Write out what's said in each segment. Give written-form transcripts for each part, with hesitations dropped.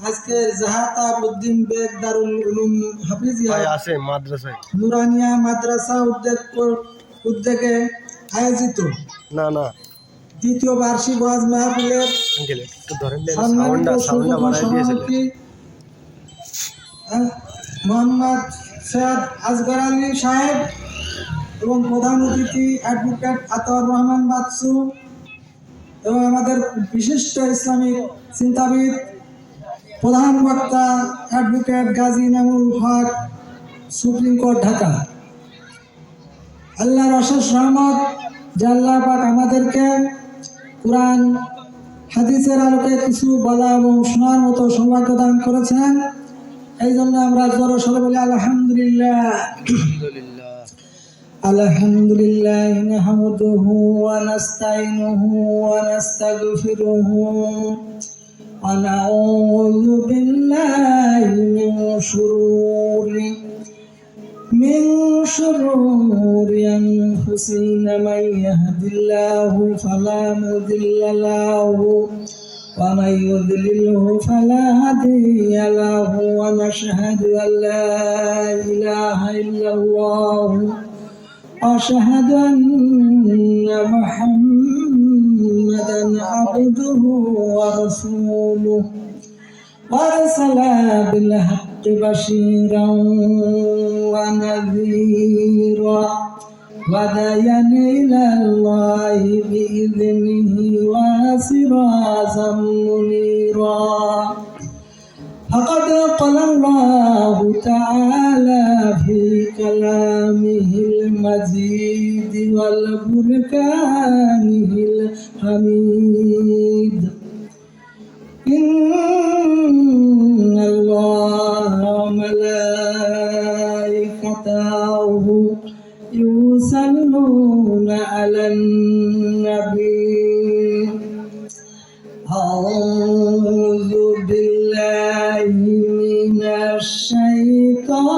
আজকের জাহাতাবউদ্দিন বেগ দারুল উলুম হাফিজিয়া আছে মাদ্রাসায় নুরানিয়া মাদ্রাসা উদ্যোগে আয়োজিত দ্বিতীয় বার্ষিক ওয়াজ মাহফিলের সম্মানিত সভাপতি মোহাম্মদ সৈয়দ আসগর আলী সাহেব এবং প্রধান অতিথি অ্যাডভোকেট আতর রহমান বাদশু এবং আমাদের বিশিষ্ট ইসলামিক চিন্তাবিদ প্রধান বক্তা অ্যাডভোকেট গাজী নামুল হক, সুপ্রিম কোর্ট, ঢাকা। আল্লাহর অশেষ রহমত যে আল্লাহ পাক আমাদেরকে কুরআন হাদিসের আলোকে কিছু বলা এবং শোনার মতো সৌভাগ্য দান করেছেন। এই জন্য আমরা জোরে সোরে বলি আলহামদুলিল্লাহ। আলহামদুলিল্লাহ নাহমাদুহু ওয়া নাস্তাইনুহু ওয়া নাস্তাগফিরুহু ওয়া নাউযু বিল্লাহি মিন শুরুরি আনফুসিনা মান ইয়াহদিল্লাহু ফালা মুদিল্লা লাহু ওয়া মান ইউদ্লিলহু ফালা হাদিয়া লাহু ওয়া নাশহাদু আল লা ইলাহা ইল্লাল্লাহু وأشهد أن محمدا عبده ورسوله وأرسل بالحق بشيرا ونذيرا وداعيا إلى الله بإذنه وسراجا منيرا. فقد قال الله تعالى في كلامه المجيد والفرقانه الحميد: إن الله وملائكته يصلون على النبي. أعوذ بالله من الشيطان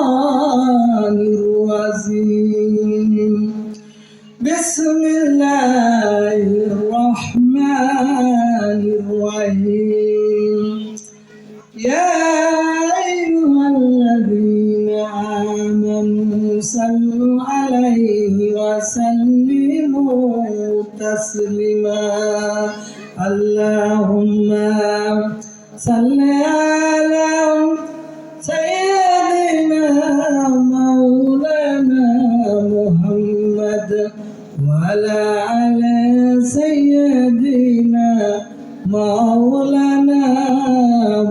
الرجيم. بسم الله الرحمن الرحيم. يا أيها الذين آمنوا صلوا عليه وسلموا تسليما. اللهم صل على سيدنا مولانا محمد وعلى آل سيدنا مولانا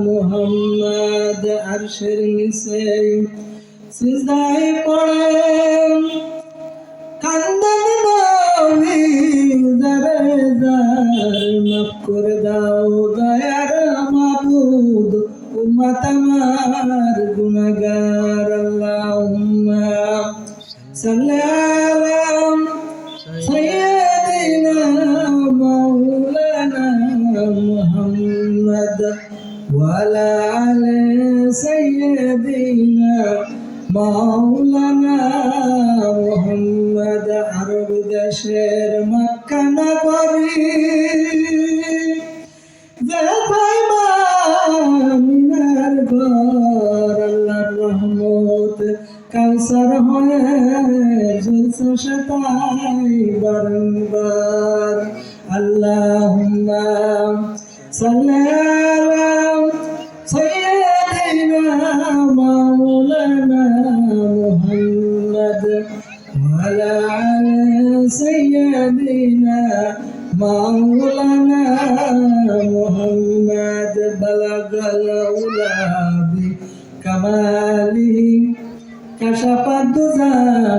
محمد. আরশের নিচে সিজদায় পড়ে কান্দেন নবী, যারে যার মাফ করে দাও দয়ার মাবুদ, উম্মত আমার গুনাহগার। আল্লাহুম্মা সাল্লি আলা সাইয়্যিদিনা মাওলানা মুহাম্মদ ওয়া আলা আলি সাইয়্যিদিনা মাওলানা মুহাম্মদ। আরব দেশের মক্কা নগরী যেথায় মা আমিনার ঘর, আল্লাহর রহমত কাউসার হয়ে ঝলসে সেতাই বারংবার। আল্লাহুম্মা সাল্লি আলা সাইয়্যিদিনা মাওলানা মুহাম্মদ ওয়া আলা আলি সাইয়্যিদিনা মাওলানা মুহাম্মদ। বালাগাল উলা বিকামালিহি কাশাফাদ দুজা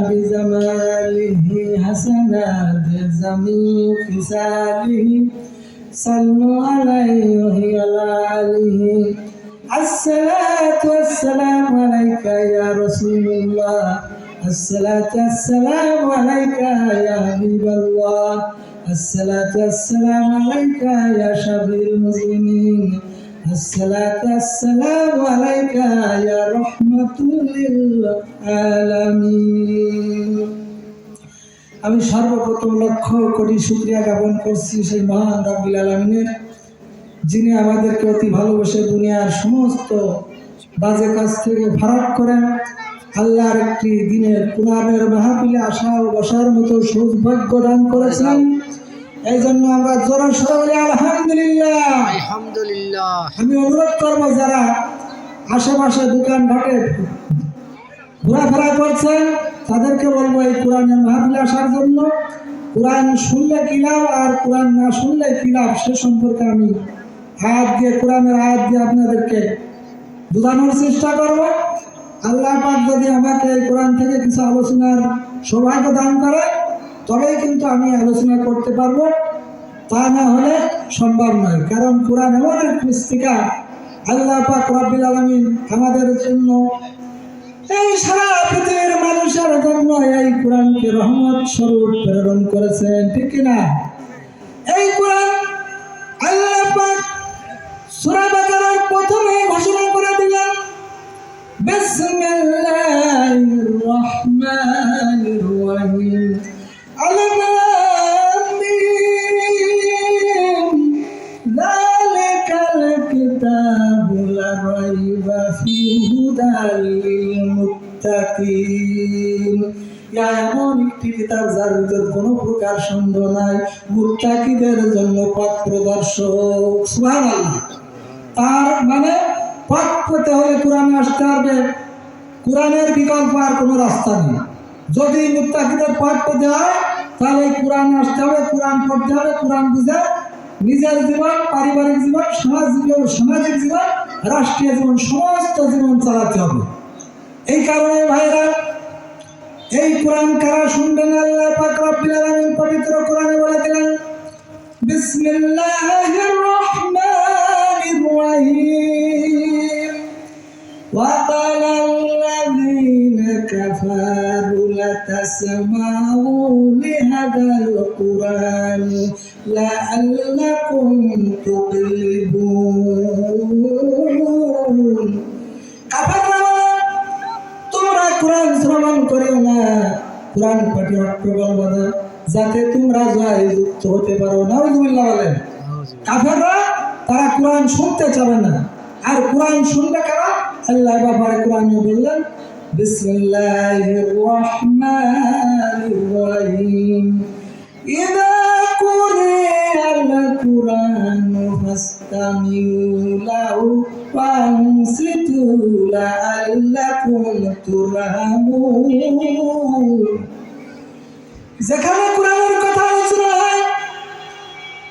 বিজামালিহি হাসানাত জামিউ ফিসালিহি সাল্লু আলাইহি ওয়া আলা আলিহি। আসসালাতু ওয়াসসালামু আলাইকা ইয়া রাসূলুল্লাহ। আসসালাতু ওয়াসসালামু আলাইকা ইয়া হাবিবাল্লাহ। আসসালাতু ওয়াসসালামু আলাইকা ইয়া শাফিউল মুসলিমিন। আসসালাতু ওয়াসসালামু আলাইকা ইয়া রাহমাতুল লিল আলামিন। আমি সর্বপ্রথম লক্ষ কোটি শুকরিয়া জ্ঞাপন করছি সেই মহান রব্বুল আলামিনের, যিনি আমাদেরকে অতি ভালোবেসে দুনিয়ার সমস্ত বাজে কাজ থেকে ফারাক করেন, আল্লাহর একটি দিনের কোরআনের মাহফিলে আসা ও বসার মতো সৌভাগ্য দান করেছেন। এই জন্য আমরা জোরে সোরে বলি আলহামদুলিল্লাহ। আলহামদুলিল্লাহ। আমি অনুরোধ করবো যারা আশেপাশে দোকান ঘাটে ঘোরাফেরা করছেন তাদেরকে বলবো এই কোরআনের মাহফিলে আসার জন্য। কোরআন শুনলে কি লাভ আর কোরআন না শুনলে কি লাভ সে সম্পর্কে আমি আয়াত দিয়ে, কোরআনের আয়াত দিয়ে আপনাদেরকে বোঝানোর চেষ্টা করব। আল্লাহ পাক যদি আমাকে এই কোরআন থেকে কিছু আলোচনার সৌভাগ্য দান করে তবেই কিন্তু আমি আলোচনা করতে পারবো, তা না হলে সম্ভব নয়। কারণ কোরআন এমন এক পুস্তিকা, আল্লাহ পাক রব্বুল আলামিন আমাদের জন্য, এই সারা পৃথিবীর মানুষের জন্য এই কোরআনকে রহমত স্বরূপ প্রেরণ করেছেন, ঠিক কিনা? এই কোরআন আল্লাহ পাক সূরা বাকারার প্রথমে ঘোষণা করে দিলেন বিসমিল্লাহির রহমানির রহিম, আলিফ লাম মিম, যালিকাল কিতাবু লা রাইবা ফীহি হুদাল লিল মুত্তাকিন। এমন একটি কিতাব যার ভিতর কোনো প্রকার সন্দেহ নাই, মুত্তাকিদের জন্য পথ প্রদর্শক। সুবহানাল্লাহ। তার মানে পথ পেতে হলে কোরআনে আসতে হবে, কোরআনের বিকল্প আর কোনো রাস্তা নেই। যদি মুত্তাকিদের পথ পেতে হয় তাহলে কোরআনে আসতে হবে, কোরআন পড়তে হবে, কোরআন বুঝে নিজের জীবন, পারিবারিক জীবন, সামাজিক জীবন, রাষ্ট্রীয় জীবন, সমস্ত জীবন চালাতে হবে। এই কারণে ভাইরা এই কোরআন কারা শুনবেন? আল্লাহ পাক রব্বুল আলামিন পবিত্র কোরআনে বলে দিলেন বিসমিল্লাহির রহমানির রহিম, ওয়া কালাল্লাযীনা কাফারু লাতাসমাউ লিহাদাল কুরআন লাআল্লাকুম তুগলিবুন। কাফেররা বলে তোমরা কোরআন শ্রবণ করিও না, কোরআন পাঠে অট্টগোল বাঁধো যাতে তোমরা জয়যুক্ত হতে পারো। নাউযুবিল্লাহ বলেন। কাফেররা তারা কোরআন শুনতে চাবে না, আর কোরআন শুনবে কারা? আল্লাহ ব্যাপারে কোরআনে বললেন বিসমিল্লাহির রহমানির রহিম, ইযা কুরিআল কুরআনু ফাসতামিউ লাহু ওয়ানসিতু লাআল্লাকুম তুরহামুন। যেখানে কোরআনের কথা আলোচনা হয়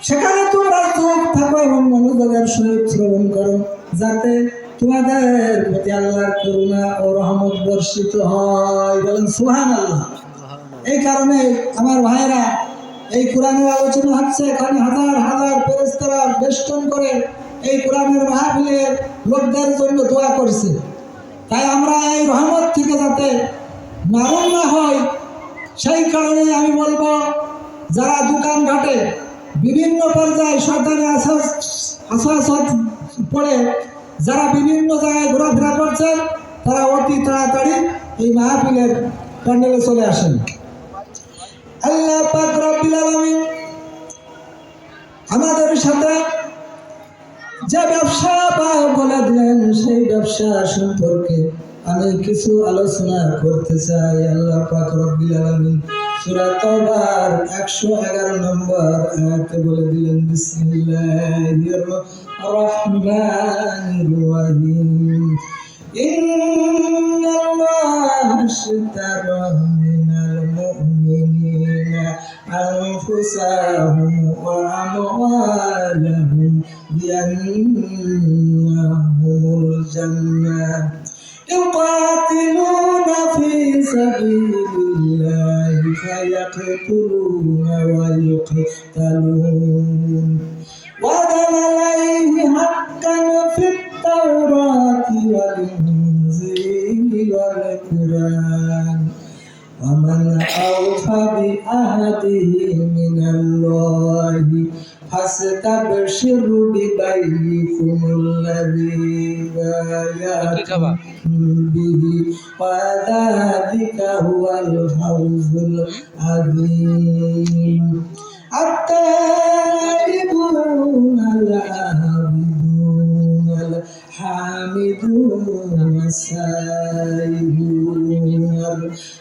সেখানে তোমরা চুপ থাকো এবং মনোযোগের সহিত শ্রবণ করো যাতে তোমাদের প্রতি আল্লাহর করুণা ও রহমত বর্ষিত হয়। বলেন সুবহানাল্লাহ। এই কারণে আমার ভাইরা এই কোরআনের আলোচনা হচ্ছে, এখানে হাজার হাজার ফেরেশতারা বেষ্টন করে এই কোরআনের মাহফিলের লোকদের জন্য দোয়া করছে। তাই আমরা এই রহমত থেকে যাতে মারুন না হয় সেই কারণে আমি বলবো যারা দোকান ঘাটে বিভিন্ন পর্যায়ে সরকারি আশ্বাস পড়ে যারা বিভিন্ন জায়গায় ঘোরাফেরা করছেন তারা অতি তাড়াতাড়ি এই মাহফিলের প্যান্ডেলে চলে আসেন। আল্লাহ পাক রব্বুল আলামিন আমাদের সাথে যে ব্যবসা বলে দিলেন সেই ব্যবসা সম্পর্কে আমি কিছু আলোচনা করতে চাই। আল্লাহ পাক রব্বুল আলামিন সূরা তাওবার 111 নম্বর আয়াতে বলে দিলেন বিসমিল্লাহির রহমানির রহিম, ইন্নাল্লাহা আশতারা মিনাল মুমিনিনা আনফুসাহুম ওয়া আমওয়ালাহুম বিআন্নাহুমুল জান্নাহ يقاتلون في سبيل الله فيقتلون ويقتلون وعدا عليه حقا في التوراة والإنجيل والقرآن ومن أوفى بعهده من الله فاستبشر ببيعكم الذي بايعتم به وذلك هو الفوز العظيم. التائبون الآبون السائحون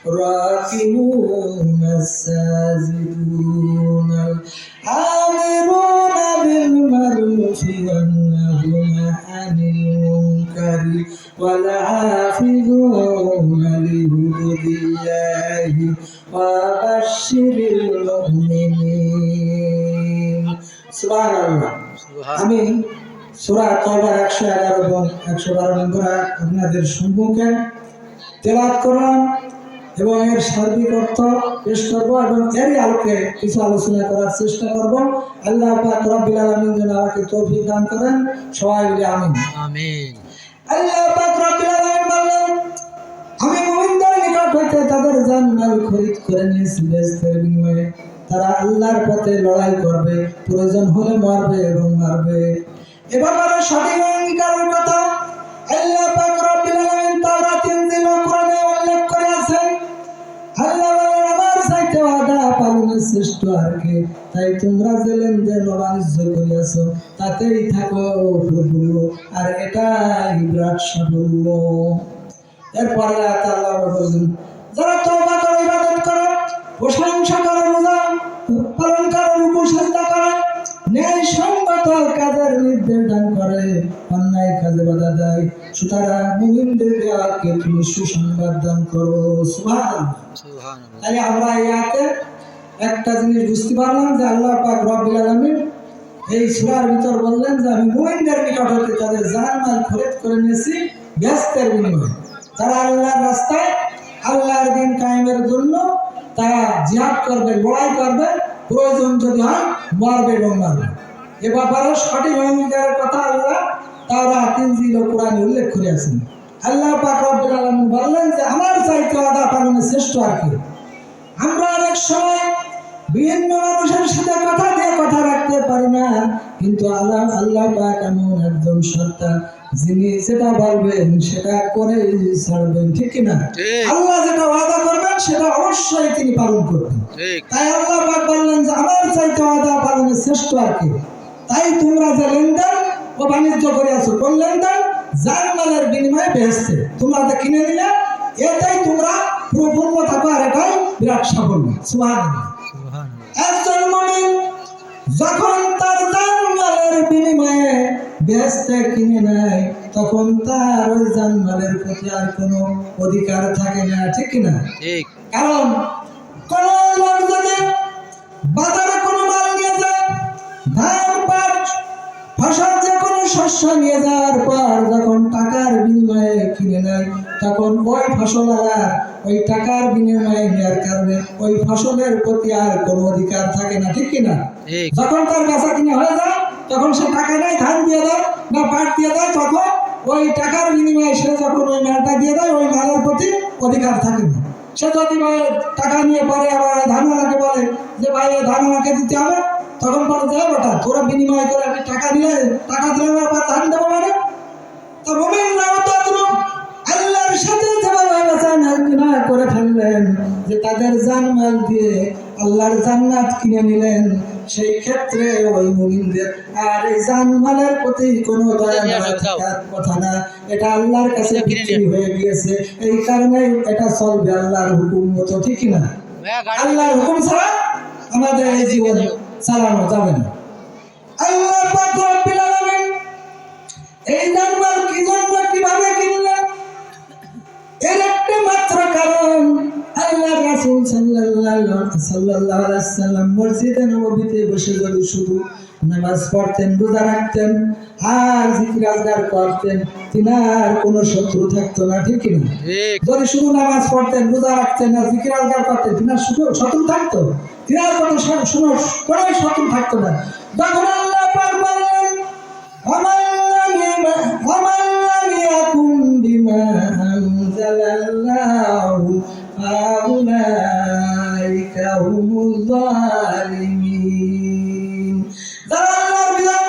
الراكعون الساجدون الآمرون بالمعروف والنهون عن المنكر والحافظون لحدود الله وبشر المؤمنين سبحان الله আমি সূরা তওবার 111 এবং 112 নম্বর আপনাদের সম্মুখে তেলাওয়াত করলাম এবং এর সার্বিক অর্থ পেশ করব এবং এরই আলোকে কিছু আলোচনা করার চেষ্টা করব। আল্লাহ পাক রব্বুল আলামিন যেন আমাকে তৌফিক দান করেন। সবাই বলি আমিন। আমিন। আল্লাহ পাক রব্বুল আলামিন বলেন, আমি মুমিনদের নিকট হইতে তাদের জান মাল খরিদ করে নিয়েছি বেহেশতের বিনিময়ে। তারা আল্লাহর পথে লড়াই করবে, প্রয়োজন হলে মরবে এবং মারবে। এ ব্যাপারে সঠিক অঙ্গীকারের কথা আল্লাহ পাক রব্বুল আলামিন তাওরাত ইনজিল ও কোরআনে উল্লেখ করে আছেন। আল্লাহ বলেন, আমার চাইতে ওয়াদা পালনের শ্রেষ্ঠ আর কে? তাই তোমরা যে লেনদেন ও বাণিজ্য করিয়াছ তাতেই থাকো প্রভু, আর এটাই বিরাট সাফল্য। এরপরে আল্লাহ বলেন, যারা তওবা করে ইবাদত করে, প্রশংসা করে, রোজা পালন করে, রুকু সিজদা করে, ন্যায়সঙ্গত কাজের নির্দেশ দান করে, অন্যায় কাজে বাধা দেয়, সুতরাং মুমিনদেরকে আজকে তুমি সুসংবাদ দান করো। সুবহানাল্লাহ। তাই আমরা এই আয়াতে একটা জিনিস বুঝতে পারলাম যে আল্লাহ পাক রব্বুল আলামিন এই সূরার ভিতর বললেন যে আমি মুমিনদের নিকট হতে তাদের জান মাল খরিদ করে নিয়েছি বেহেশতের বিনিময়ে। তারা আল্লাহর রাস্তায় আল্লাহর দ্বীন কায়েমের জন্য তারা জিহাদ করবে, লড়াই করবে, প্রয়োজন যদি হয় মরবে এবং মারবে। এ ব্যাপারে সঠিক অঙ্গীকারের কথা আল্লাহ তাওরাত ইনজিল ও কোরআনে উল্লেখ করেছেন। আল্লাহ পাক রব্বুল আলামিন বললেন যে আমার চাইতে ওয়াদা পালনের শ্রেষ্ঠ আর কি? আমরা অনেক সময় বিভিন্ন মানুষের সাথে কথা দিয়ে কথা রাখতে পারি না, কিন্তু আল্লাহ পাক এমন একজন সত্তা যিনি যেটা বলবেন সেটা করে ছাড়বেন, ঠিক কিনা? আল্লাহ যেটা ওয়াদা করবেন সেটা অবশ্যই তিনি পালন করবেন। তাই আল্লাহ পাক বললেন যে আমার চাইতে ওয়াদা পালনের শ্রেষ্ঠ আর কি? তাই তোমরা যে লেনদেন ও বাণিজ্য করিয়াছো, কোন লেনদেন? জান মালের বিনিময়ে বেহেশতে তোমরা যে কিনে নিলে, এটাই তোমরা পূর্ণ থাকো, আর এটাই বিরাট সাফল্য। সুবহানাল্লাহ। একজন মুমিন যখন তার জান মালের বিনিময়ে বেহেশতে কিনে নেয়, তখন তার ওই জান মালের প্রতি আর কোনো অধিকার থাকে না, ঠিক কিনা? ঠিক। কারণ কোন লোক যদি বাজারে কোনো মাল নিয়ে যায়, ধান, পাট, ফসল, যে কোনো শস্য নিয়ে যাওয়ার পর যখন টাকার বিনিময়ে কিনে নেয়, তখন ওই ফসলওয়ালা ওই টাকার বিনিময়ে নেওয়ার কারণে ওই ফসলের প্রতি আর কোনো অধিকার থাকে না, ঠিক কিনা? যখন তার বেচা কিনে হয়ে যায়, তখন সে টাকা নেয়, ধান দিয়ে দেয় বা পাট দিয়ে দেয়, তখন ওই টাকার বিনিময়ে সে যখন ওই মালটা দিয়ে দেয়, ওই মালের প্রতি অধিকার থাকে না। সে যদি টাকা নিয়ে পরে আবার ধানওয়ালাকে বলে যে ভাই এই ধান আমাকে দিতে হবে, তখন বলে যে বেটা তোরা বিনিময় করে আমি টাকা দিলে, টাকা দিলে আবার ধান দেবো মানে? তো মুমিনরাও তো আল্লাহর সাথে যেভাবে বেচা করে ফেললেন যে তাদের জানমাল দিয়ে আল্লাহর জান্নাত কিনে নিলেন, সেই ক্ষেত্রে ওই মুমিনদের আর এই জানমালের প্রতি কোনো দয়া থাকার কথা না। এটা আল্লাহর কাছে বিক্রি হয়ে গিয়েছে, এই কারণে এটা চলবে আল্লাহর হুকুম মতো, ঠিক না? আল্লাহর হুকুম ছাড়া আমাদের এই জীবন চালানো যাবে না। আল্লাহ পাক রব্বুল আলামিন এই জানমাল কি জন্য কিভাবে কিনলেন, এর একটা মাত্র কারণ আল্লাহ রাসূল সাল্লাল্লাহু আলাইহি ওয়াসাল্লাম মসজিদে নববীতে বসে যদি শুধু নামাজ পড়তেন, রোজা রাখতেন আর জিকির আজকার করতেন, তিনার কোনো শত্রু থাকতো না, ঠিক কি না? যদি শুধু নামাজ পড়তেন, রোজা রাখতেন আর জিকির আজকার করতেন, তিনার শত্রু থাকতো? তিনার কোনো শত্রু থাকতো না। যখন আল্লাহ পাক বললেন ওয়ামান ইয়াকুম বিমা আনজালাল্লাহু ফাউলাইকা হুমুল যালিমিন, যারা আল্লাহর বিধান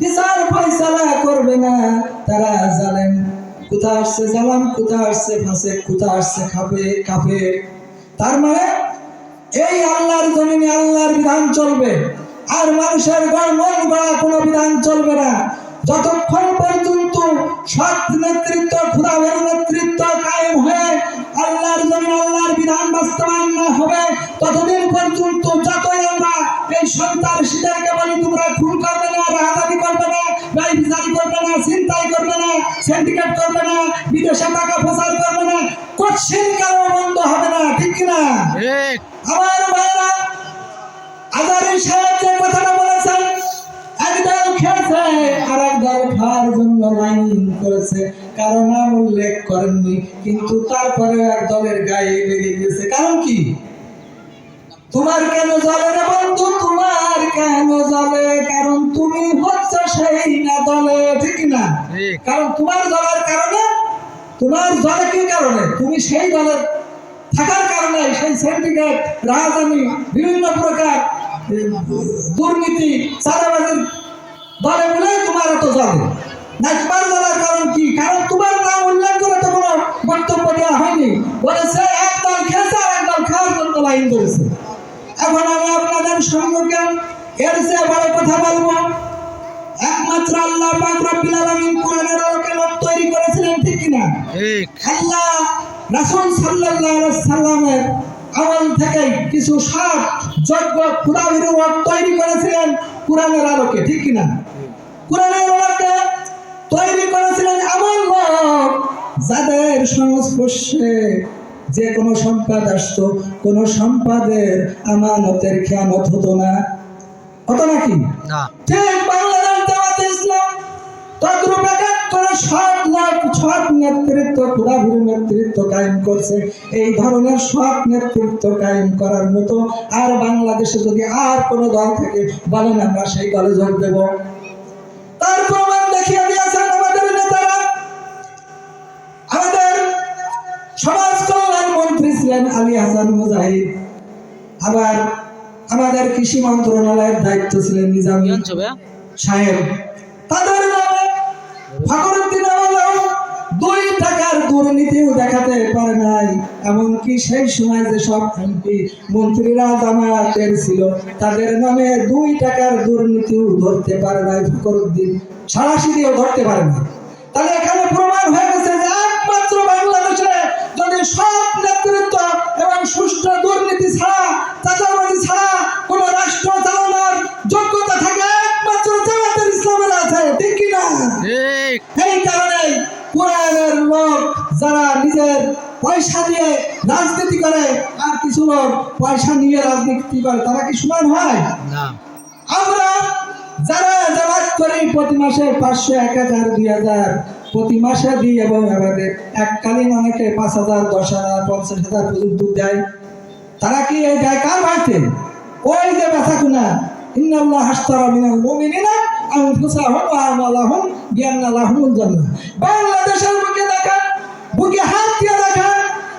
বিচার ফয়সালা করবে না তারা জালেম। কোথা আসছে জালাম, কোথা আসছে ফাসিক, কোথা আসছে কাফের। তার মানে এই আল্লাহর জমিনে আল্লাহর বিধান চলবে, আর মানুষের মন গড়া কোনো বিধান চলবে না। যতক্ষণ পর্যন্ত সৎ নেতৃত্ব, খোদাভীরু নেতৃত্ব কায়েম হয়ে আল্লাহর জমিনে আল্লাহর বিধান বাস্তবায়ন না হবে ততদিন পর্যন্ত যতই আমরা এই সন্ত্রাসীদেরকে বলি তোমরা খুন করবে না, রাহাজানি করবে না, ব্যভিচার করবে না, ছিনতাই করবে না, সিন্ডিকেট করবে না, বিদেশে টাকা পাচার করবে না, কোশ্চিন কারো বন্ধ হবে না, ঠিক কিনা? আমার ভাইরা, আজারি সাহেব যে কথাটা বলেছেন, একদল খেয়েছে আর একদল খাওয়ার জন্য লাইন করেছে, কারণ নাম উল্লেখ করেননি, কিন্তু তারপরে একদলের গায়ে লেগে গেছে। কারণ কি? তোমার কেন জ্বলে রে বন্ধু, তোমার কেন জ্বলে? কারণ তুমি হচ্ছে সেই না দলে, ঠিক না? কারণ তোমার জ্বলার কারণে, তোমার জ্বলে কি কারণে? তুমি সেই দলে থাকার কারণে সেই সিন্ডিকেট, রাজধানী, বিভিন্ন প্রকার দুর্নীতি, চাঁদাবাজির দলে বলে তোমার এত জ্বলে না। তোমার জ্বলার কারণ কি? কারণ তোমার নাম উল্লেখ করে তো কোনো বক্তব্য দেওয়া হয়নি, বলেছে একদল খেয়েছে আর একদল খাওয়ার জন্য লাইন করেছে। এখন আমি আপনাদের সম্মুখে এর চেয়ে বড় কথা বলবো, একমাত্র আল্লাহ পাক রব্বুল আলামিন কোরআনের আলোকে লোক তৈরি করেছিলেন, ঠিক কিনা? ঠিক। আল্লাহ রাসূল সাল্লাল্লাহু আলাইহি সাল্লামের আমল থেকে কিছু সৎ যোগ্য খোদাভীরু লোক তৈরি করেছিলেন কোরআনের আলোকে, ঠিক কিনা? কোরআনের আলোকে তৈরি করেছিলেন এমন লোক যাদের সংস্পর্শে যে কোনো সম্পদ আসতো, কোন সম্পদের আমানতের খেয়ানত হতো না, হতো নাকি? ঠিক বাংলাদেশ জামাতে ইসলাম তদ্রূপ করে সৎ লোক, সৎ নেতৃত্ব, খোদাভীরু নেতৃত্ব কায়েম করছে। এই ধরনের সৎ নেতৃত্ব কায়েম করার মতো আর বাংলাদেশে যদি আর কোনো দল থেকে বলেন আমরা সেই দলে যোগ দেব, তার প্রমাণ দেখিয়ে দিয়েছেন আমাদের নেতারা। আমাদের সমাজ কল্যাণ মন্ত্রী ছিলেন আলী হাসান মুজাহিদ, আবার আমাদের কৃষি মন্ত্রণালয়ের দায়িত্ব ছিলেন নিজামী সাহেব। তাদের নামে ফখরুদ্দিন আলম 2 টাকার দুর্নীতিও দেখাতে পারে নাই, এমনকি সেই সময় যে সব এমপি মন্ত্রীরা জামায়াতের ছিল তাদের নামে 2 টাকার দুর্নীতিও ধরতে পারে নাই ফখরুদ্দিন, সারাশি দিয়েও ধরতে পারে না। তাহলে এখানে প্রমাণ হয়ে গেছে যে একমাত্র বাংলাদেশে যদি সৎ নেতৃত্ব এবং সুষ্ঠু দুর্নীতি ছাড়া, চাঁদাবাজি ছাড়া কোন রাষ্ট্র চালানোর যোগ্যতা থাকে একমাত্র জামাতের ইসলামের আছে, ঠিক কিনা? এই কারণে কোরআনের লোক যারা নিজের পয়সা দিয়ে রাজনীতি করে আর কিছু লোক পয়সা নিয়ে রাজনীতি করে, তারা কি সমান হয় না? আমরা যারা জামাত করি প্রতি মাসে 500, 1000, 2000 প্রতি মাসে দিই, এবং আমাদের এককালীন অনেকে 5000, 10,000, 50,000 পর্যন্ত দেয়। তারা কি এই দেয় কার ভাইতে? ওই যে বেচাকুনা, ইন্নাল্লাহ আশতারা মিনাল মুমিনিনা আনফুসাহুম ওয়া আমওয়ালাহুম বিআন্না লাহুমুল জান্নাহ। বাংলাদেশের বুকে দেখেন, বুকে হাত দিয়ে দেখেন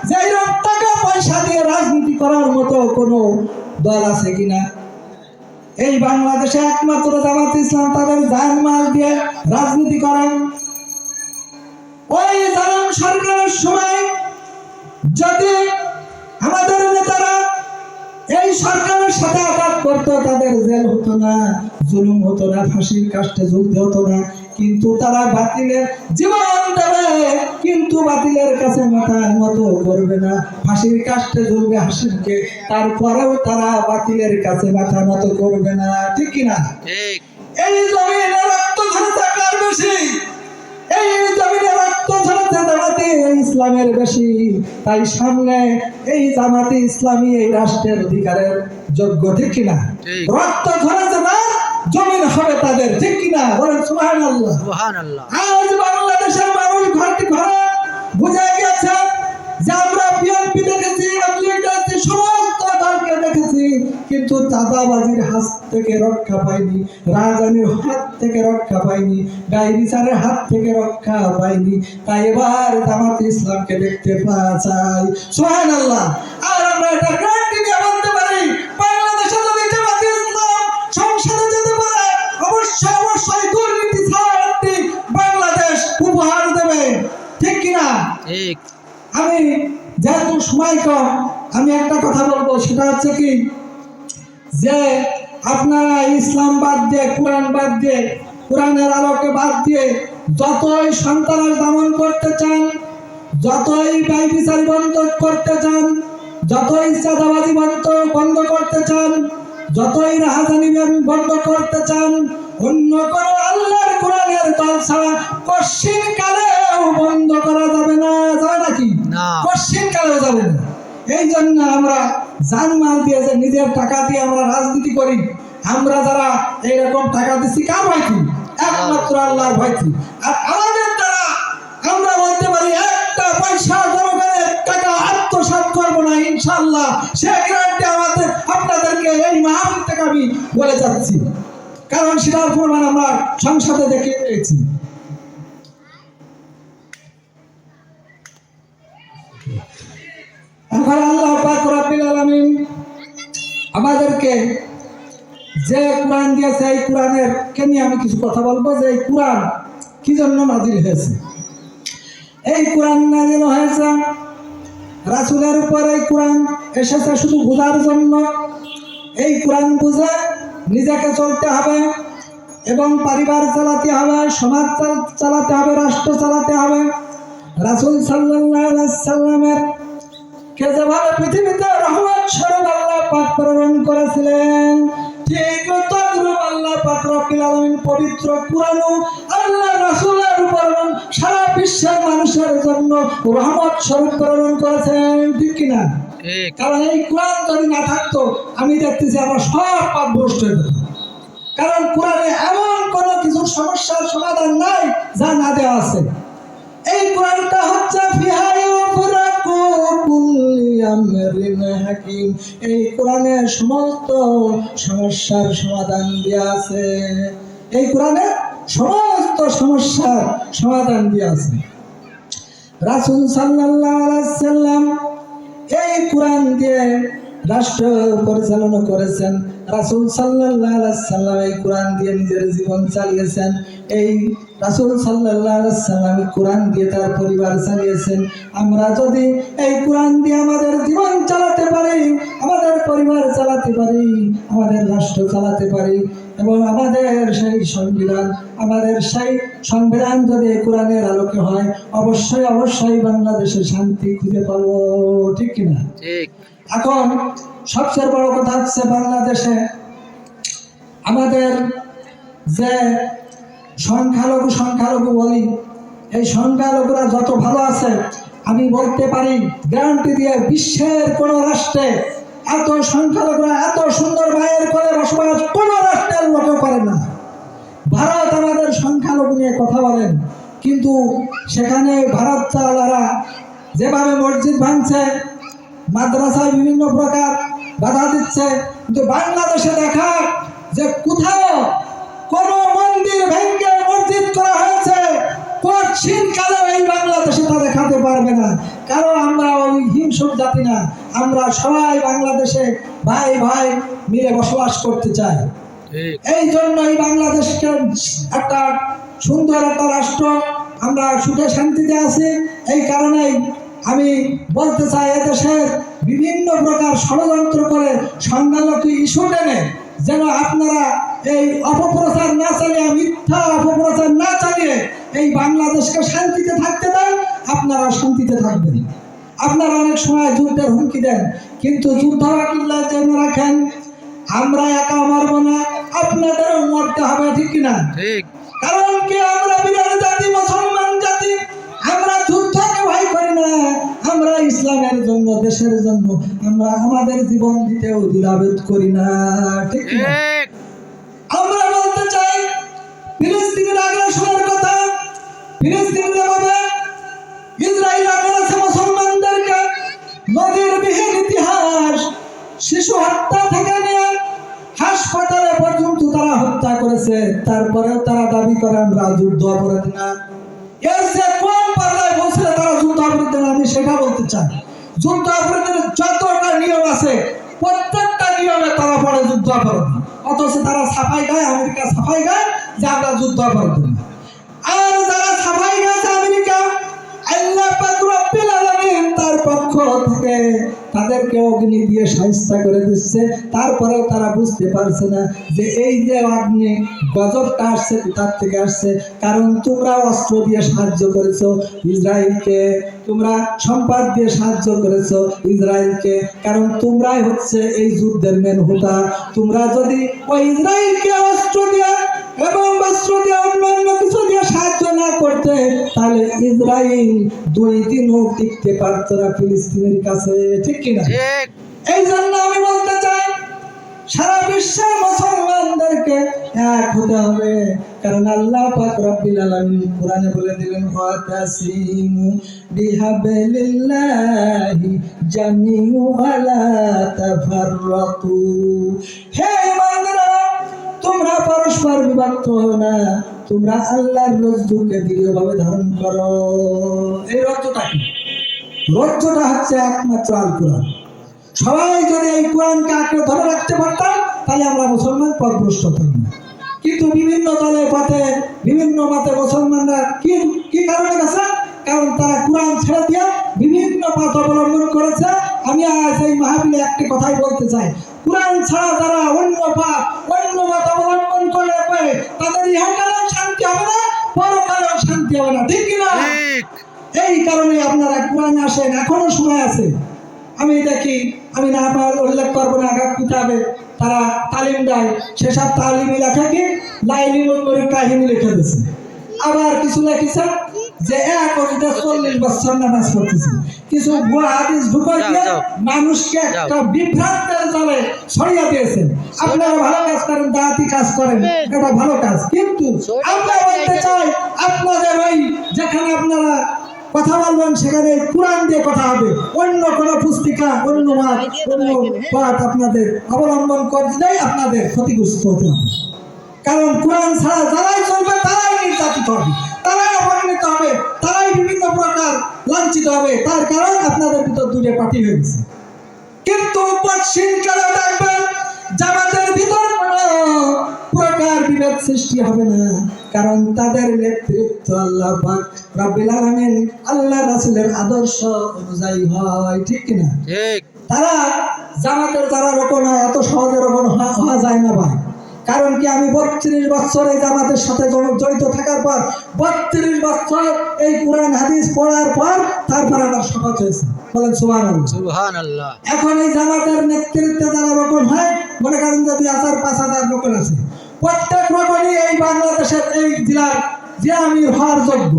যে এরকম টাকা পয়সা দিয়ে রাজনীতি করার মতো কোনো দল আছে কিনা? এই বাংলাদেশে একমাত্র জামাত ইসলাম তাদের জানমাল দিয়ে রাজনীতি করেন। ওই জালেম সরকারের সময় যদি আমাদের নেতারা এই সরকারের সাথে আঘাত করতো, তাদের জেল হতো না, জুলুম হতো না, ফাঁসির কাস্টে ঝুলতে হতো না, কিন্তু তারা বাতিলের জীবন দেবে, কিন্তু বাতিলের কাছে মাথা নত করবে না, ফাঁসির কাস্টে ঝুলবে হাসিনকে, তারপরেও তারা বাতিলের কাছে মাথা নত করবে না, ঠিক কিনা? এই জমিনে রক্ত ঝরেছে কার বেশি? এই জমিনে রক্ত ঝরেছে জামাতে ইসলামের বেশি। তাই সামনে এই জামাতে ইসলামী এই রাষ্ট্রের অধিকারের যোগ্য, ঠিক কিনা? রক্ত ঝরেছে না, জমিন হবে তাদের, ঠিক কিনা? বলেন সুবহানাল্লাহ। আজ বাংলাদেশের মানুষ ঘরটি ঘরে বুঝে গেছে যে আমরা বিএনপি দেখেছি, দেখেছি, সমস্ত দলকে দেখেছি, কিন্তু চাঁদাবাজির হাত থেকে রক্ষা পাইনি, রাজধানীর হাত থেকে রক্ষা পাইনি, ব্যভিচারের হাত থেকে রক্ষা পাইনি। তাই এবার জামাতে ইসলামকে দেখতে পাওয়া চাই। সুবহানাল্লাহ। আর আমরা এটা গ্যারান্টি দিয়ে বলতে পারি, বাংলাদেশে যদি জামাতে ইসলাম সংসদে যেতে পারে, অবশ্যই অবশ্যই দুর্নীতি ছাড়া একটি বাংলাদেশ উপহার দেবে, ঠিক কিনা? ঠিক। আমি যেহেতু সময় কম, আমি একটা কথা বলবো, সেটা হচ্ছে কি যে আপনারা ইসলাম বাদ দিয়ে, কোরআন বাদ দিয়ে, কোরআনের আলোকে বাদ দিয়ে যতই সন্তানের দমন করতে চান, যতই ব্যভিচার বন্ধ করতে চান, যতই চাঁদাবাজি বন্ধ করতে চান, যতই রাহাজানি বন্ধ করতে চান, অন্য কোন আল্লাহর কোরআনের দল ছাড়া কশিন কালেও বন্ধ করা যাবে না। যাবে নাকি? কশিন কালেও যাবে না। এই জন্য আমরা জানমাল দিয়ে, যে নিজের টাকা দিয়ে আমরা রাজনীতি করি, আমরা যারা এইরকম টাকা দিচ্ছি কার ভয়তি? একমাত্র আল্লাহর ভয়তি। আর আমাদের দ্বারা আমরা বলতে পারি একটা পয়সা জনগণের টাকা আত্মসাৎ করবো না ইনশাআল্লাহ। সে গ্যারান্টি আমাদের আপনাদেরকে এই মাহফিল থেকে আমি বলে যাচ্ছি, কারণ সেটার প্রমাণ আমরা সংসদে দেখে পেয়েছি। এখন আল্লাহ পাক রব্বুল আলামিন আমাদেরকে যে কোরআন দিয়েছে, এই কোরআনের কে নিয়ে আমি কিছু কথা বলবো, যে এই কোরআন কি জন্য নাজিল হয়েছে। এই কোরআন নাজিল হয়েছে রাসূলের উপর। এই কোরআন এসেছে শুধু বোঝার জন্য। এই কোরআন বুঝে নিজেকে চলতে হবে এবং পরিবার চালাতে হবে, সমাজ চালাতে হবে, রাষ্ট্র চালাতে হবে। রাসূল সাল্লাল্লাহু আলাইহি সাল্লামের কে যেভাবে পৃথিবীতে রহমত স্বরূপ আল্লাহ পাক প্রেরণ করেছিলেন, ঠিক তদ্রূপ আল্লাহ পাক রব্বুল আলামিন পবিত্র কুরআনও আল্লাহ রাসূলের উপর সারা বিশ্বের মানুষের জন্য রহমত স্বরূপ প্রেরণ করেছেন। ঠিক কিনা? কারণ এই কোরআন যদি না থাকতো, আমি দেখতেছি আমরা সব পাপভ্রষ্ট হয়ে যেতাম। কারণ কোরআনে এমন কোন কিছু সমস্যার সমাধান নাই যা না দেওয়া আছে। এই কোরআনটা হচ্ছে হাকিম। এই কোরআনে সমস্ত সমস্যার সমাধান দেওয়া আছে। এই কোরআনে সমস্ত সমস্যার সমাধান দেওয়া আছে। রাসূল সাল্লাল্লাহু আলাইহি সাল্লাম এই কোরআন দিয়ে রাষ্ট্র পরিচালনা করেছেন। রাসূল সাল্লাল্লাহু আলাইহি সাল্লাম এই কোরআন দিয়ে নিজের জীবন চালিয়েছেন। এই রাসূল সাল্লাল্লাহু আলাইহি সাল্লাম কোরআন দিয়ে তার পরিবার চালিয়েছেন। আমরা যদি এই কোরআন দিয়ে আমাদের জীবন চালাতে পারি, আমাদের পরিবার চালাতে পারি, আমাদের রাষ্ট্র চালাতে পারি, এবং আমাদের সেই সংবিধান যদি কোরআনের আলোকে হয়, অবশ্যই অবশ্যই বাংলাদেশে শান্তি খুঁজে পাবো। ঠিক কিনা? ঠিক। এখন সবচেয়ে বড় কথা হচ্ছে, বাংলাদেশে আমাদের যে সংখ্যালঘু বলি, এই সংখ্যালঘুরা যত ভালো আছে, আমি বলতে পারি গ্যারান্টি দিয়ে বিশ্বের কোন রাষ্ট্রে এত সংখ্যালঘুরা এত সুন্দর ভাইয়ের করে বসবাস কোন রাষ্ট্রের লোকে করে না। ভারত আমাদের সংখ্যালঘু নিয়ে কথা বলেন, কিন্তু সেখানে ভারত চালারা যেভাবে মসজিদ ভাঙছে, মাদ্রাসায় বিভিন্ন প্রকার বাধা দিচ্ছে, কিন্তু বাংলাদেশে দেখা যে কোথাও কোন মন্দির ভেঙে মসজিদ করা হয়েছে, কঠিন কালে এই বাংলাদেশে তা দেখাতে পারবে না। কারণ আমরা ওই হিংসুক জাতি না, আমরা সবাই বাংলাদেশে ভাই ভাই মিলে বসবাস করতে চাই। এই জন্য এই বাংলাদেশকে একটা সুন্দর একটা রাষ্ট্র, আমরা সুখে শান্তিতে আছি। এই কারণেই আমি বলতে চাই, এদেশের বিভিন্ন প্রকার ষড়যন্ত্র করে সংখ্যালঘু ইস্যু টেনে যেন আপনারা এই অপপ্রচার না চালিয়ে, মিথ্যা অপপ্রচার না চালিয়ে এই বাংলাদেশকে শান্তিতে থাকতে দেন, আপনারা শান্তিতে থাকবেন। আপনারা অনেক সময় যুদ্ধের হুমকি দেন, কিন্তু যুদ্ধ জেনে রাখেন, আমরা একা মরবো না, আপনাদেরও মরতে হবে। ঠিক কিনা? ঠিক। কারণ কি, আমরা বিরাট জাতি, মুসলমান জাতি, আমরা যুদ্ধকে ভয় করি না। আমরা ইসলামের জন্য, দেশের জন্য আমরা আমাদের জীবন দিতেও দ্বিধাবোধ করি না। ঠিক কিনা? আমরা বলতে চাই, ফিলিস্তিনের আগ্রাসনের কথা, ফিলিস্তিনের ভাবে ইসরায়েল আগ্রাসে মুসলমানদেরকে, নদীর বিহীন ইতিহাস, শিশু হত্যা থেকে নিয়ে হাসপাতালে পর্যন্ত তারা হত্যা করেছে। তারপরেও তারা দাবি করে আমরা যুদ্ধ অপরাধী না। এর যে কোন পাল্লায় বলছিল তারা যুদ্ধ অপরাধী না, আমি সেটা বলতে চাই। যুদ্ধ অপরাধীর যতটা নিয়ম আছে, প্রত্যেকটা নিয়মে তারা পড়ে যুদ্ধ অপরাধী, অথচ তারা ছাপাই গায়, আমেরিকা ছাপাই গায় যে আমরা যুদ্ধ অপরাধী। আর যারা ছাপাই গেছে আমেরিকা, আল্লাহ পাক রব্বুল আলামিন তার পক্ষ থেকে তাদেরকে অগ্নি দিয়ে শায়েস্তা করে দিচ্ছে, তারপরেও তারা বুঝতে পারছে না যে এই যে অগ্নি গজবটা আসছে কোথার থেকে আসছে। কারণ তোমরা অস্ত্র দিয়ে সাহায্য করেছো ইসরায়েলকে, তোমরা সম্পদ দিয়ে সাহায্য করেছো ইসরায়েলকে, কারণ তোমরাই হচ্ছে এই যুদ্ধের মেন হোতা। তোমরা যদি ওই ইসরায়েলকে অস্ত্র দিয়ে এবং বস্ত্র দিয়ে অন্যান্য কিছু দিয়ে সাহায্য না করতে, তাহলে ইসরায়েল 2 দিনও টিকতে পারত না ফিলিস্তিনের কাছে, ঠিক কিনা? এই জন্য আমি বলতে চাই সারা বিশ্বের মুসলমানদেরকে এক হতে হবে, কারণ আল্লাহ পাক রব্বুল আলামিন কোরআনে বলে দিলেন ওয়াতাসিমু বিহাবলিল্লাহি জামিউ ওয়ালা তাফাররাকু। হে ইমানদাররা, তোমরা পরস্পর বিভক্ত হও না, তোমরা আল্লাহর রজ্জুকে দৃঢ়ভাবে ধারণ করো। এই রজ্জুটা কি? রজ্জুটা হচ্ছে একমাত্র আল কোরআন। সবাই যদি এই কোরআনকে আঁকড়ে ধরে রাখতে পারতাম, তাহলে আমরা মুসলমান পথভ্রষ্ট হতাম না। কিন্তু বিভিন্ন দলে পথে বিভিন্ন মতে মুসলমানরা কি কারণে গেছে? কারণ তারা কোরআন ছেড়ে দিয়ে বিভিন্ন পথ অবলম্বন করেছে। আমি আজ এই মাহফিলে একটি কথাই বলতে চাই, কোরআন ছাড়া যারা অন্য মত অবলম্বন করে তাদের ইহকালেও শান্তি হবে না, পরকালেও শান্তি হবে না, ঠিক কিনা? এই কারণে আপনারা কোরআনে আসেন, এখনো সময় আছে। আমি দেখি, আমি না উল্লেখ করবো না, কিতাবে তারা তালিম দেয়, সেসব তালিমি লেখা কি লাইলি নগরীর কাহিনী লিখে দিয়েছে। আবার কিছু লেখেছে যে 40 বছর নামাজ পড়তেছে, কিছু ভুয়া হাদিস ঢুকাই দিয়ে মানুষকে একটা বিভ্রান্তের জালে ছড়িয়ে দিয়েছেন। আপনারা ভালো কাজ করেন, দাওয়াতি কাজ করেন, এটা ভালো কাজ, কিন্তু আমরা বলতে চাই আপনাদের ওই যেখানে আপনারা কথা বলবেন সেখানে কোরআন দিয়ে কথা হবে, অন্য কোনো পুস্তিকা অন্য পাঠ আপনাদের অবলম্বন করলে আপনাদের ক্ষতিগ্রস্ত হতে হবে। কারণ কোরআন ছাড়া যারাই চলবে তারাই নির্যাতিত হবে, তারাই অপমানিত হবে, তারাই বিভিন্ন প্রকার লাঞ্ছিত হবে। তার কারণ আপনাদের ভিতর দূরে পার্টি হয়ে গেছে। কিন্তু পশ্চিমকালে দেখবেন জামাতের ভিতর কোনো প্রকার বিভেদ সৃষ্টি হবে না, কারণ তাদের নেতৃত্ব আল্লাহ পাক রব্বুল আলামিন আল্লাহ রাসূলের আদর্শ অনুযায়ী হয়, ঠিক কিনা? তারা জামাতের যারা রোকন হয় এত সহজে রোকন হওয়া যায় না ভাই। কারণ কি, আমি 32 বছর এই জামাতের সাথে জড়িত থাকার পর 32 বছর এই কোরআন হাদিস পড়ার পর তারপর আমার শপথ হয়েছে, বলেন সুবহানাল্লাহ। এখন এই জামাতের নেতৃত্বে যারা রোকন হয়, মনে করেন যে 2000-5000 রোকন আছে, প্রত্যেক রকমই এই বাংলাদেশের এই জেলার যে আমির হওয়ার যোগ্য।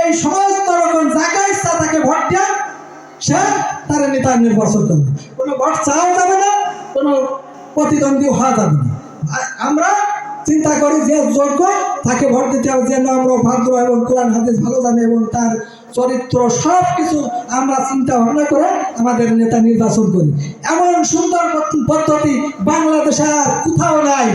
এই সমস্ত রকম জায়গা ইচ্ছা তাকে ভোট দেন, সে তার নেতা নির্বাচন করবে, কোনো ভোট চাওয়া যাবে না, কোনো প্রতিদ্বন্দ্বী হওয়া যাবে না। আমরা চিন্তা করি যে যোগ্য তাকে ভোট দিতে হবে, যেন আমরা ভাদ্র এবং কোরআন হাদিস ভালো জানি এবং তার চরিত্র সব কিছু আমরা চিন্তা ভাবনা করে আমাদের নেতা নির্বাচন করি। এমন সুন্দর পদ্ধতি বাংলাদেশে আর কোথাও নাই।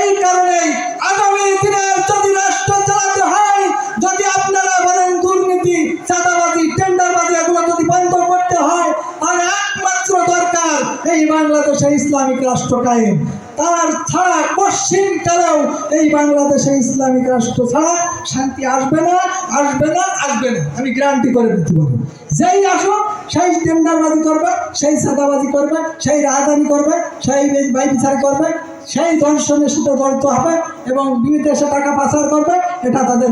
এই কারণেই আগামী দিনে যদি রাষ্ট্র চালাতে হয়, যদি আপনারা বলেন দুর্নীতি, চাঁদাবাজি, টেন্ডারবাজি এগুলো যদি বন্ধ করতে হয়, তাহলে একমাত্র দরকার এই বাংলাদেশে ইসলামিক রাষ্ট্র কায়েম। তার ছাড়া পশ্চিমকালেও এই বাংলাদেশে ইসলামিক রাষ্ট্র ছাড়া শান্তি আসবে না, আসবে না, আসবে না, আমি গ্যারান্টি করে দিতে পারি। যেই আসুক সেই টেন্ডারবাজি করবে, সেই চাঁদাবাজি করবে, সেই রাজধানী করবে, সেই ব্যভিচার করবে, সেই ধর্ষণের সাথে জড়িত হবে এবং বিদেশে টাকা পাচার করবে। এটা তাদের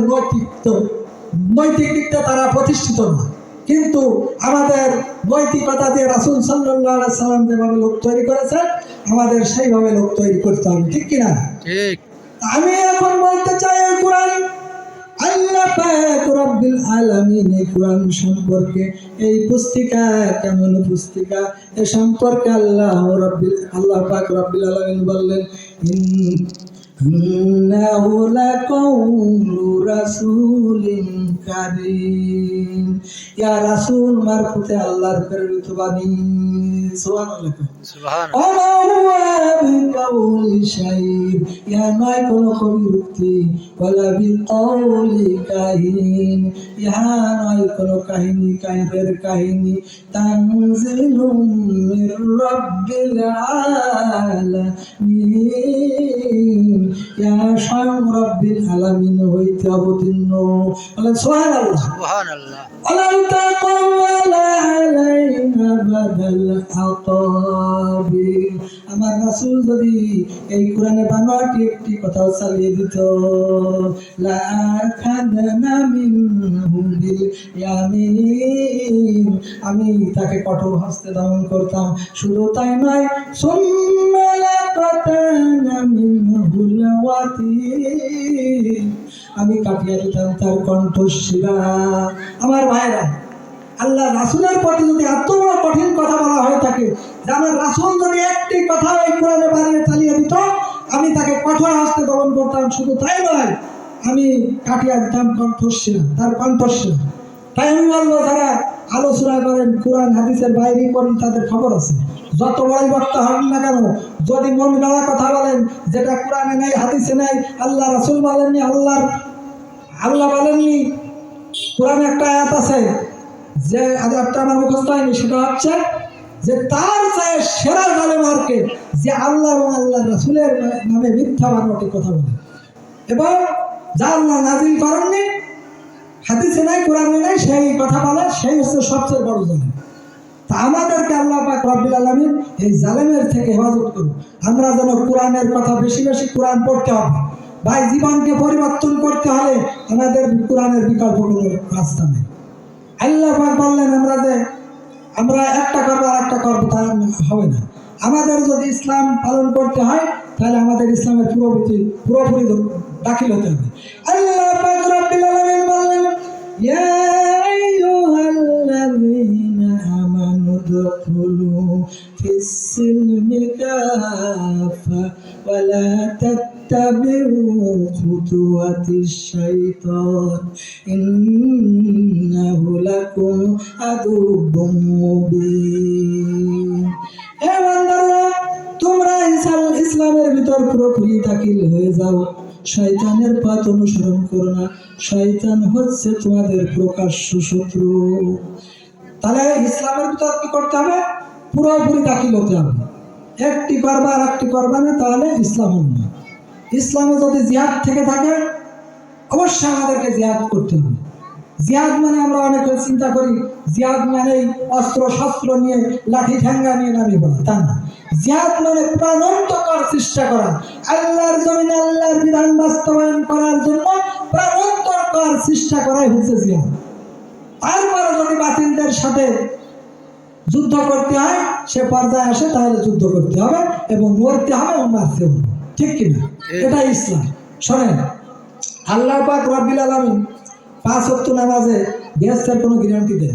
নৈতিক দিকটা তারা প্রতিষ্ঠিত না। কিন্তু আমাদের নৈতিকতা দিয়ে রাসূল সাল্লাল্লাহু আলাইহি সাল্লাম যেভাবে লোক তৈরি করেছেন, আমাদের সেইভাবে লোক তৈরি করতে হবে, ঠিক কিনা? ঠিক। আমি এখন বলতে চাই এই কোরআন আল্লাহ পাক রব্বুল আলামিন এই কোরআন সম্পর্কে, এই পুস্তিকা কেমন পুস্তিকা এ সম্পর্কে আল্লাহ পাক রব্বুল আলামিন বললেন, ইন্নাহু লাকাউলু রাসূলিন কারীম। ইয়া রাসূল মারফতে আল্লাহর প্রেরিত বাণী। সুবহানাল্লাহ। সুবহানাল্লাহ। ওমা হুয়া বিকাউলি শাইর, ইহা নয় কোন কবির উক্তি, ওয়ালা বিকাউলি কাহিন, ইহা নয় কোন কাহিনী, কাহিনের কাহিনী, তানজিলুম মির রাব্বিল আলামিন, ইহা স্বয়ং রব্বিল আলামিন হইতে অবতীর্ণ। বলেন সুবহানাল্লাহ। সুবহানাল্লাহ। ولو تقول علينا بدل أقابيل, আমার রাসূল যদি এই কোরআনে বানোয়াটি একটি কথাও চালিয়ে দিত, লা আখাযনা মিনহু বিল ইয়ামিন, আমি তাকে কঠোর হস্তে দমন করতাম। শুধু তাই নয়, সুম্মা লাকাতানা মিনহুল ওয়াতিন, আমি কাটিয়ে দিতাম তার কণ্ঠশিরা। আমার ভাইরা, আল্লাহ রাসূলের প্রতি যদি এত বড় কঠিন কথা বলা হয়ে থাকে, যে আমার রাসূল যদি একটি কথা এই কোরআনে বানিয়ে চালিয়ে দিত, আমি তাকে কঠোর হস্তে দমন করতাম। শুধু তাই নয়, আমি কাটিয়ে দিতাম কণ্ঠশিরা, তার কণ্ঠশিরা। তাই আমি বলবো, যারা আলোচনা করেন কোরআন হাদিসের বাইরে করেন, তাদের খবর আছে। যত বড়ই বক্তা হন না কেন, যদি মন গড়া কথা বলেন, যেটা কোরআনে নাই, হাদিসে নাই, আল্লাহ রাসূল বলেননি, আল্লাহ বলেননি, কোরআনে একটা আয়াত আছে, যে আয়াতটা আমার মুখস্থ হয়নি, সেটা হচ্ছে যে তার চায় সেরা জালেম আর কে, যে আল্লাহ এবং আল্লাহ রাসূলের নামে মিথ্যা বানোয়াটি কথা বলে, এবং যা আল্লাহ নাযিল করেননি, হাদিসে নাই, কোরআনে নাই, সেই কথা বলে, সেই হচ্ছে সবচেয়ে বড় জালেম। তা আমাদেরকে আল্লাহ পাক রব্বুল আলামিন এই জালেমের থেকে হেফাজত করুন। আমরা যেন কোরআনের কথা বেশি বেশি কোরআন পড়তে হবে। ভাই, জীবনকে পরিবর্তন করতে হলে আমাদের কোরআনের বিকল্প কোনো রাস্তা নেই। আল্লাহ পাক বললেন, আমরা একটা করবো আর একটা করবো, তা হবে না। আমাদের যদি ইসলাম পালন করতে হয়, তাহলে আমাদের ইসলামের পুরোপুরি দাখিল হতে হবে। আল্লাহ পাক রব্বুল আলামিন বললেন, ইয়া আইয়ুহাল্লাযীনা আমানু দুখুলু ফিস-সিলমি কাফা ওয়া লা তাত্তাবিউ খুতুওয়াতিশ শাইতান ইন্নাহু লাকুম আদুউম মুবিন। হে বান্দারা, তোমরা ইসলামের ভিতর পুরোপুরি দাখিল হয়ে যাও, শয়তানের পথ অনুসরণ করো না। শয়তান হচ্ছে তোমাদের প্রকাশ্য শত্রু। তাহলে ইসলামের ভিতর কি করতে হবে? পুরোপুরি দাখিল হতে হবে। একটি করবা আর একটি করবা না, তাহলে ইসলাম হবে না। ইসলামে যদি জিহাদ থেকে থাকে, অবশ্যই আমাদেরকে জিহাদ করতে হবে। জিহাদ মানে আমরা অনেকে চিন্তা করি, জিহাদ মানে অস্ত্র শস্ত্র নিয়ে, লাঠি ঠ্যাঙ্গা নিয়ে নামিয়ে পড়া, তা না। জিহাদ মানে প্রাণান্তকর চেষ্টা করা, আল্লাহর জমিনে আল্লাহর বিধান বাস্তবায়ন করার জন্য প্রাণান্তকর চেষ্টা করাই হচ্ছে জিহাদ। তারপরে যদি বাতিলদের সাথে যুদ্ধ করতে হয়, সে পর্যায়ে আসে, তাহলে যুদ্ধ করতে হবে এবং মরতে হবে এবং মারতে হবে, ঠিক কিনা? এটাই ইসলাম। শোনেন, আল্লাহ পাক রব্বুল আলামিন 5 ওয়াক্ত নামাজে বেহেশতের কোনো গ্যারান্টি দেয়।